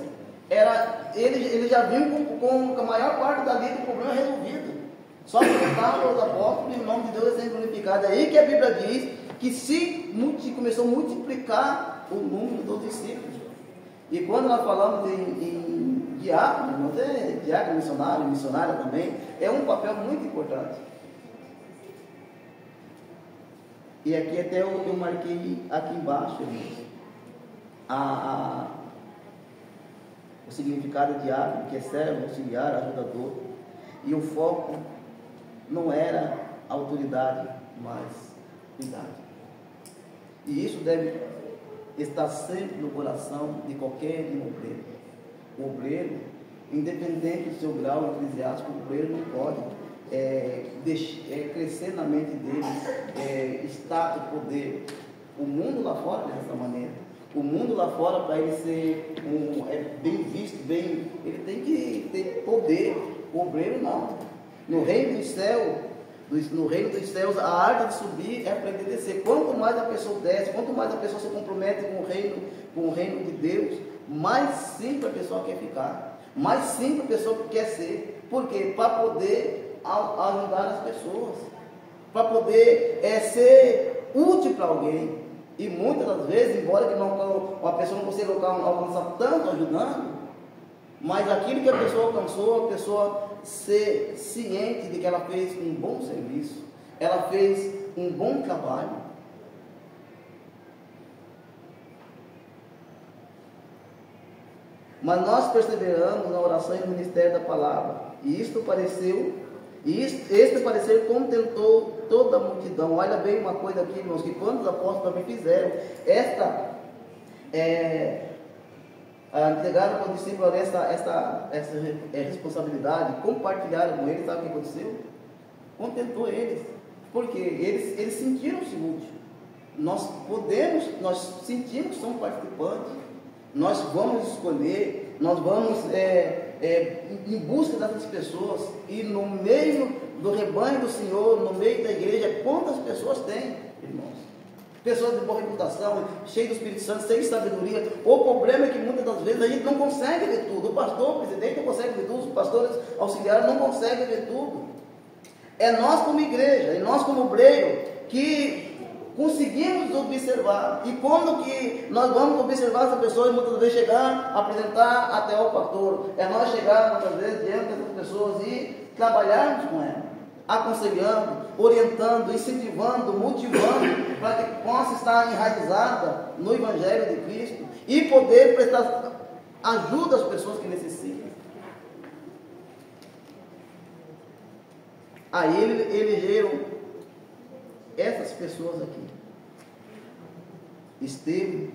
eles já vinham com a maior parte dali do problema resolvido. Só voltavam os apóstolos e o nome de Deus é sempre glorificado. É aí que a Bíblia diz que começou a multiplicar o número dos discípulos. E quando nós falamos em diácono, diácono missionária também, é um papel muito importante. E aqui até eu marquei aqui embaixo, irmãos, o significado de diácono, que é servo, auxiliar, ajudador. E o foco não era autoridade, mas cuidado. E isso deve estar sempre no coração de qualquer obreiro. O obreiro, independente do seu grau eclesiástico, o obreiro não pode crescer na mente dele status, poder. O mundo lá fora é dessa maneira. O mundo lá fora, para ele ser bem visto, ele tem que ter poder. O obreiro não. No reino dos céus, a arte de subir é para ele descer. Quanto mais a pessoa desce, quanto mais a pessoa se compromete com o reino de Deus, mais simples a pessoa quer ficar, mais simples a pessoa quer ser. Por quê? Para poder ajudar as pessoas, para poder ser útil para alguém. E muitas das vezes, embora que a pessoa não consiga alcançar tanto ajudando, mas aquilo que a pessoa alcançou, a pessoa ser ciente de que ela fez um bom serviço, ela fez um bom trabalho. Mas nós perseveramos na oração e no ministério da palavra, e este parecer contentou toda a multidão. Olha bem uma coisa aqui, irmãos, que quando os apóstolos também fizeram entregaram para o discípulo essa responsabilidade, compartilharam com eles, sabe o que aconteceu? Contentou eles, porque eles sentiram-se úteis. Nós sentimos que somos participantes, nós vamos escolher, nós vamos em busca dessas pessoas, e no meio do rebanho do Senhor, no meio da igreja, quantas pessoas tem, irmãos? Pessoas de boa reputação, cheias do Espírito Santo, sem sabedoria. O problema é que muitas das vezes a gente não consegue ver tudo. O pastor, o presidente não consegue ver tudo, os pastores auxiliares não conseguem ver tudo. É nós como igreja, e nós como obreiro, que conseguimos observar. E quando que nós vamos observar essa pessoa, e muitas vezes chegar, apresentar até ao pastor, é nós chegar muitas vezes diante dessas pessoas e trabalharmos com elas, aconselhando, orientando, incentivando, motivando, para que possa estar enraizada no Evangelho de Cristo e poder prestar ajuda às pessoas que necessitam. Aí elegeram essas pessoas aqui: Estevão,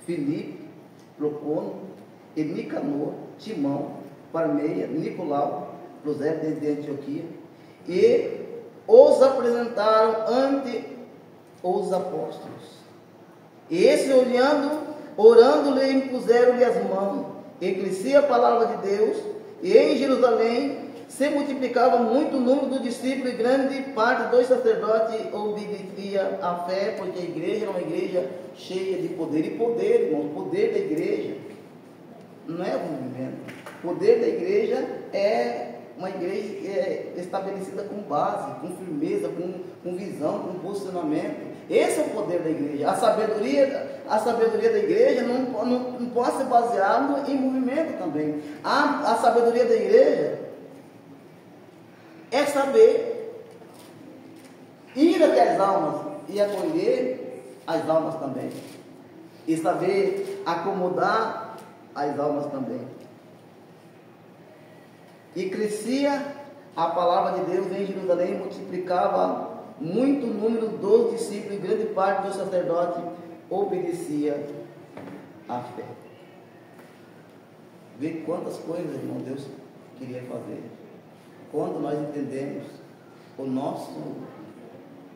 Filipe, Procono, e Nicanor, Timão, Parmeia, Nicolau, Prosélito de Antioquia, e os apresentaram ante os apóstolos. E esses, orando-lhe, impuseram-lhe as mãos, e crescia a palavra de Deus, e em Jerusalém se multiplicava muito o número dos discípulos, e grande parte dos sacerdotes obedecia à fé, porque a igreja era uma igreja cheia de poder. E poder, irmãos, poder da igreja não é um movimento. O poder da igreja é uma igreja que é estabelecida com base, com firmeza, com visão, com posicionamento. Esse é o poder da igreja. A sabedoria da igreja não pode ser baseada em movimento também. A sabedoria da igreja é saber ir até as almas e acolher as almas também. E saber acomodar as almas também. E crescia a palavra de Deus em Jerusalém, multiplicava muito o número dos discípulos, e grande parte dos sacerdotes obedecia à fé. Vê quantas coisas, irmão, Deus queria fazer. Quando nós entendemos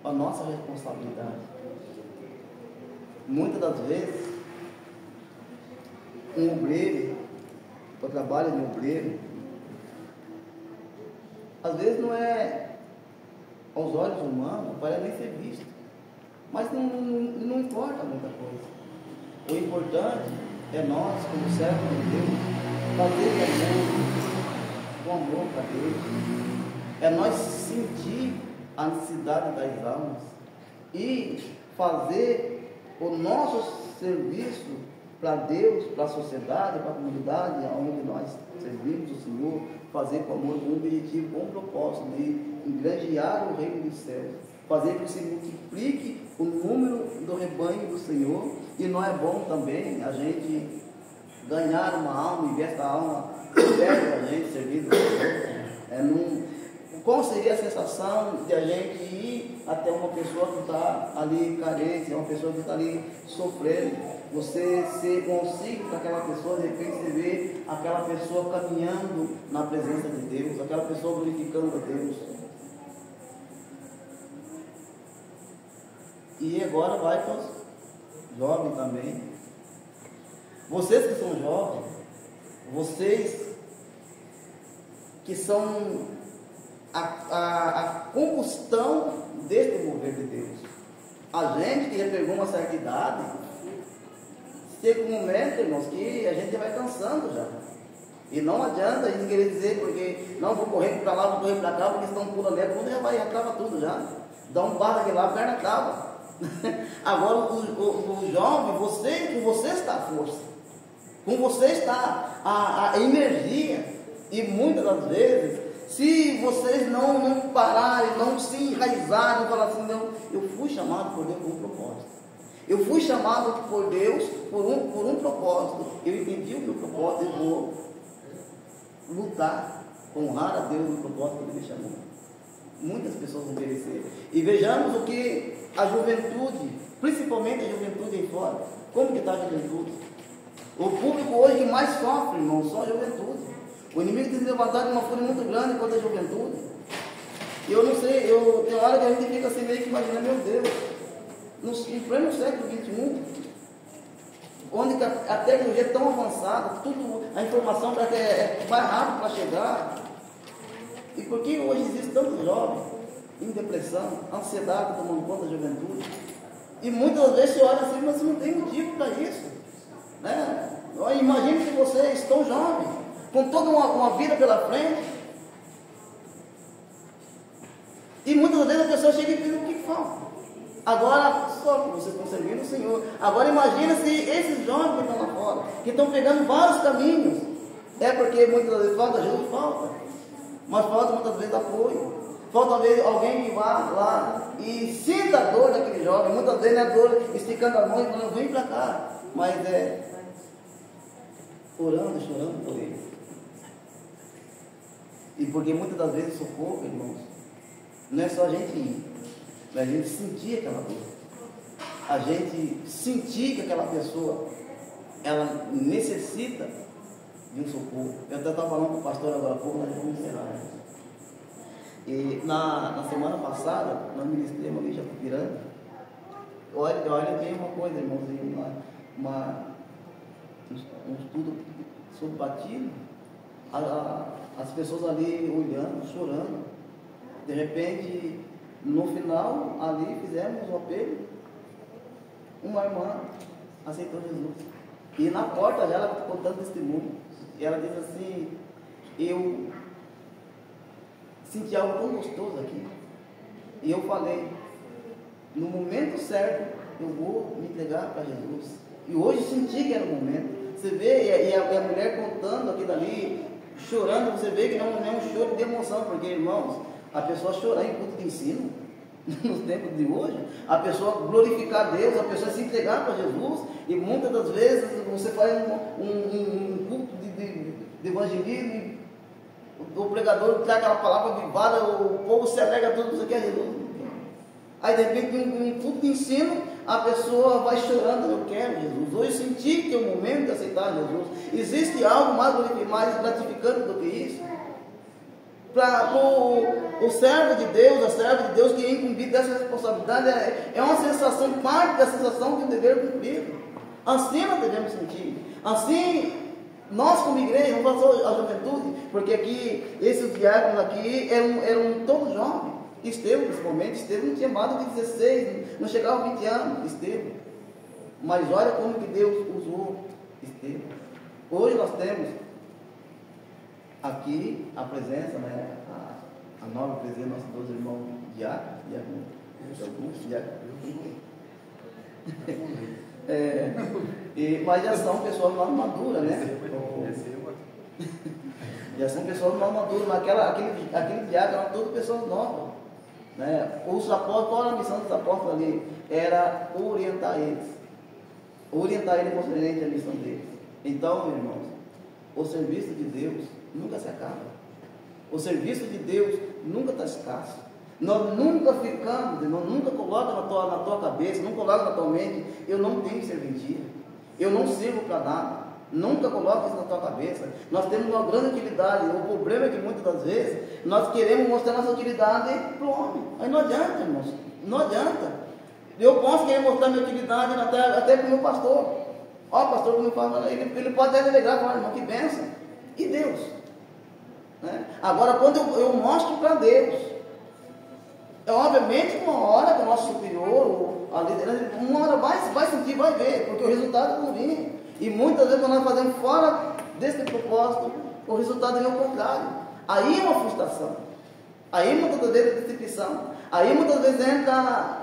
a nossa responsabilidade. Muitas das vezes, um obreiro, o trabalho de um obreiro, às vezes não é, aos olhos humanos, parece nem ser visto, mas não importa muita coisa. O importante é nós, como servos de Deus, fazer também com amor para Deus. É nós sentir a necessidade das almas e fazer o nosso serviço para Deus, para a sociedade, para a comunidade onde nós servimos o Senhor, fazer com amor, com um objetivo, com um propósito de engrandear o reino dos céus, fazer com que se multiplique o número do rebanho do Senhor. E não é bom também a gente ganhar uma alma e ver essa alma perto da gente, servir do Senhor. Qual seria a sensação de a gente ir até uma pessoa que está ali carente, uma pessoa que está ali sofrendo? Você ser um auxílio para aquela pessoa, de repente você vê aquela pessoa caminhando na presença de Deus, aquela pessoa glorificando a Deus. E agora vai para os jovens também. Vocês que são jovens, vocês que são a combustão deste mover de Deus. A gente que já pegou uma certa idade, chega um momento, irmãos, que a gente já vai cansando já. E não adianta a gente querer dizer, porque não, vou correr para lá, vou correr para cá, porque estão pulando ali, quando já trava tudo já. Dá um barro aqui lá, a perna trava. Agora o jovem, com você está a força, com você está a energia. E muitas das vezes, se vocês não pararem, não se enraizarem, falar assim, não, eu fui chamado por Deus por um propósito. Eu fui chamado por Deus por um propósito. Eu entendi o meu propósito, eu vou lutar, honrar a Deus no propósito que Ele me chamou. Muitas pessoas vão perecer. E vejamos o que a juventude, principalmente a juventude aí fora, como que está a juventude? O público hoje que mais sofre, irmão, só a juventude. O inimigo tem se levantado de uma fúria muito grande contra a juventude. E eu não sei, tem hora que a gente fica assim meio que imaginando, meu Deus, em pleno século XXI, onde que a tecnologia é tão avançada, tudo, a informação parece que é mais rápido para chegar. E por que hoje existe tantos jovens em depressão, ansiedade tomando conta da juventude? E muitas vezes você olha assim, mas não tem motivo para isso, né? Imagine que vocês estão jovens, com toda uma vida pela frente, e muitas vezes a pessoa chega e diz: o que falta? Agora, só que vocês estão servindo o Senhor. Agora imagina se esses jovens que estão lá fora, que estão pegando vários caminhos, é porque muitas vezes falta ajuda, falta, mas falta muitas vezes apoio, falta talvez alguém que vá lá e sinta a dor daquele jovem. Muitas vezes é a dor esticando a mão e falando: vem para cá, mas é orando, chorando por ele. E porque muitas das vezes socorro, irmãos, não é só a gente ir, mas a gente sentir aquela dor, a gente sentir que aquela pessoa, ela necessita de um socorro. Eu até estava falando com o pastor agora há pouco, nós vamos encerrar. E na semana passada, nós ministramos ali em Japipiranga. Olha bem uma coisa, irmãozinho, um estudo sobre batismo, as pessoas ali olhando, chorando. De repente, no final, ali fizemos um apelo, uma irmã aceitou Jesus. E na porta já ela contando testemunho. E ela diz assim: eu senti algo tão gostoso aqui. E eu falei: no momento certo, eu vou me entregar para Jesus. E hoje senti que era o momento. Você vê, e a mulher contando aquilo ali, chorando, você vê que não é um choro de emoção, porque, irmãos, a pessoa chorar em culto de ensino, nos tempos de hoje, a pessoa glorificar Deus, a pessoa se entregar para Jesus, e muitas das vezes você faz um culto de evangelismo, e o pregador traz aquela palavra vivada, o povo se alegra tudo, você quer Jesus. Aí de repente, em culto de ensino, a pessoa vai chorando: eu quero Jesus. Hoje eu senti que é o momento de aceitar Jesus. Existe algo mais gratificante do que isso? Para o servo de Deus, a serva de Deus que é incumbido dessa responsabilidade, é uma sensação, parte da sensação de um dever cumprido. Assim nós devemos sentir. Assim, nós como igreja, vamos fazer a juventude, porque aqui, esses diáconos aqui eram todos jovens. Estevão, principalmente, Estevão não tinha mais de 16, não chegava a 20 anos, Estevão. Mas olha como que Deus usou Estevão. Hoje nós temos aqui a presença, né, a nova presença, nossos dois irmãos diáconos, mas já são pessoas mais maduras, né? Já são pessoas mais maduras, mas aquele diácono eram todas pessoas novas. Né? Os apóstolos, qual era a missão dos apóstolos ali? Era orientar eles concernente à missão deles. Então, meus irmãos, o serviço de Deus nunca se acaba. O serviço de Deus nunca está escasso. Nós nunca ficamos, nós nunca colocamos na tua cabeça, não coloca na tua mente: eu não tenho serventia, eu não sirvo para nada. Nunca coloque isso na tua cabeça. Nós temos uma grande utilidade. O problema é que muitas das vezes nós queremos mostrar nossa utilidade para o homem. Aí não adianta, irmãos. Não adianta. Eu posso querer mostrar minha utilidade até para o meu pastor. Ó, o pastor, como fala, ele pode até delegar e falar: irmão, que bênção. E Deus? Né? Agora, quando eu mostro para Deus, obviamente, uma hora que o nosso superior, a liderança, uma hora vai sentir, vai ver, porque o resultado não vem. E muitas vezes quando nós fazemos fora desse propósito, o resultado é o contrário. Aí é uma frustração. Aí muitas vezes é decepção. Aí muitas vezes entra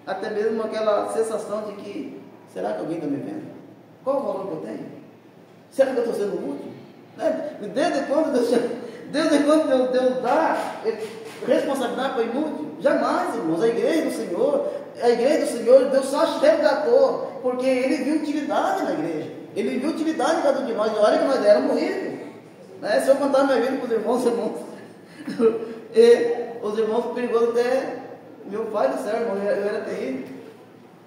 até mesmo aquela sensação de que: será que alguém está me vendo? Qual o valor que eu tenho? Será que eu estou sendo útil? Né? Desde quando Deus dá responsabilidade para inútil? Jamais, irmãos. A igreja do Senhor, Deus só resgatou, porque Ele viu utilidade na igreja. Ele viu utilidade em cada um de nós. E olha que nós éramos horríveis. Né? Se eu contar minha vida para os irmãos, os irmãos perigosos até meu pai do céu, irmão, eu era terrível.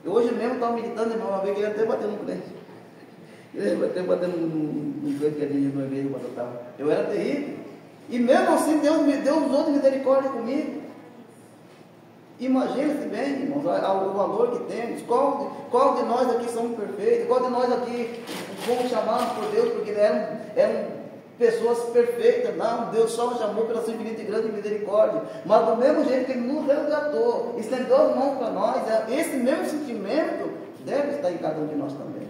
Eu hoje mesmo estava meditando, irmão, uma vez que ele até bateu no crente. Ele até bateu no crente que a gente não veio quando eu estava. Eu era terrível. E mesmo assim Deus usou de misericórdia comigo. Imagina-se bem, irmãos, o valor que temos. Qual de nós aqui somos perfeitos? Qual de nós aqui fomos chamados por Deus porque eram pessoas perfeitas? Não, Deus só nos chamou pela sua infinita e grande misericórdia. Mas do mesmo jeito que Ele nos resgatou, estendeu as mãos para nós, esse mesmo sentimento deve estar em cada um de nós também.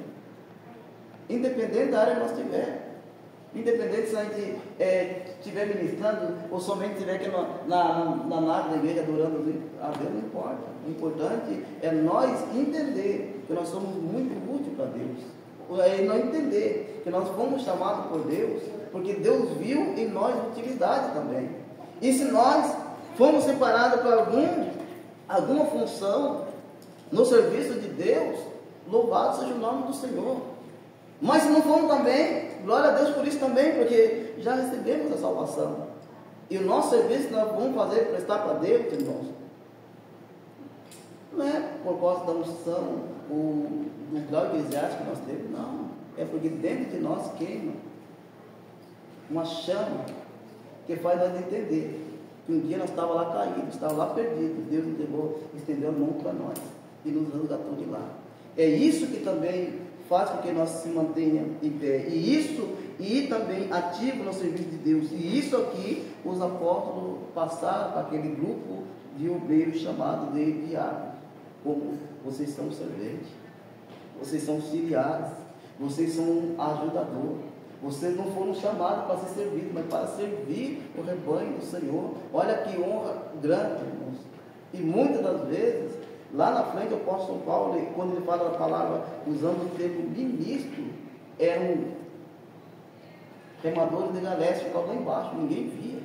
Independente da área que nós tivermos. Independente se a gente estiver ministrando ou somente estiver aqui na nave da igreja adorando a Deus, não importa. O importante é nós entender que nós somos muito úteis para Deus. É nós entender que nós fomos chamados por Deus, porque Deus viu em nós utilidade também. E se nós fomos separados para alguma função no serviço de Deus, louvado seja o nome do Senhor. Mas se não fomos também, glória a Deus por isso também, porque já recebemos a salvação. E o nosso serviço nós vamos fazer, prestar para Deus, irmãos. Não é por causa da unção, do grau eclesiástico que nós temos, não. É porque dentro de nós queima uma chama que faz nós entender que um dia nós estávamos lá caídos, estávamos lá perdidos. Deus nos levou, estendeu a mão para nós e nos resgatou de lá. É isso que também faz com que nós se mantenha em pé. E também ativo no serviço de Deus. E isso aqui os apóstolos passaram para aquele grupo de obreiros chamado de diáconos. Como vocês são serventes, vocês são auxiliares, vocês são ajudadores. Vocês não foram chamados para ser servidos, mas para servir o rebanho do Senhor. Olha que honra grande, irmãos. E muitas das vezes, lá na frente, o apóstolo Paulo, quando ele fala a palavra, usando o termo ministro, eram remadores de galés, ficavam lá embaixo, ninguém via.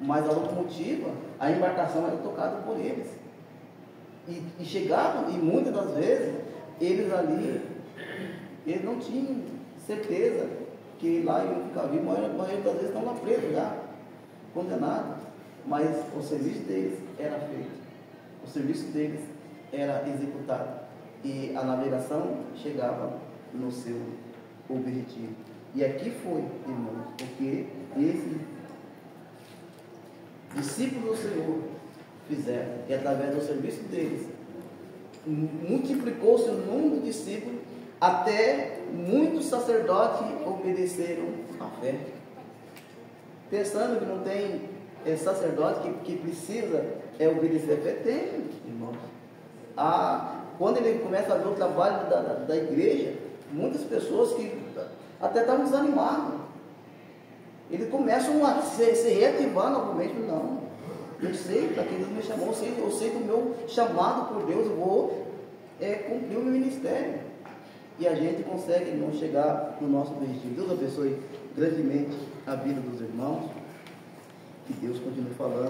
Mas a locomotiva, a embarcação era tocada por eles. E chegavam, e muitas das vezes, eles ali, eles não tinham certeza que lá iam ficar vivos, mas das vezes estão lá presos já, condenados. Mas o serviço deles era feito, o serviço deles era executado, e a navegação chegava no seu objetivo. E aqui foi, irmãos, porque esses discípulos do Senhor fizeram, e através do serviço deles, multiplicou-se o número de discípulos, até muitos sacerdotes obedeceram à fé. Pensando que não tem sacerdote que precisa obedecer à fé, tem, irmãos. Quando ele começa a ver o trabalho da igreja, muitas pessoas que até estavam desanimadas, eles começam a se reativar novamente. Não, eu sei para que Deus me chamou, eu sei do meu chamado por Deus, eu vou cumprir o meu ministério. E a gente consegue, irmão, chegar no nosso objetivo. Deus abençoe grandemente a vida dos irmãos. Que Deus continue falando.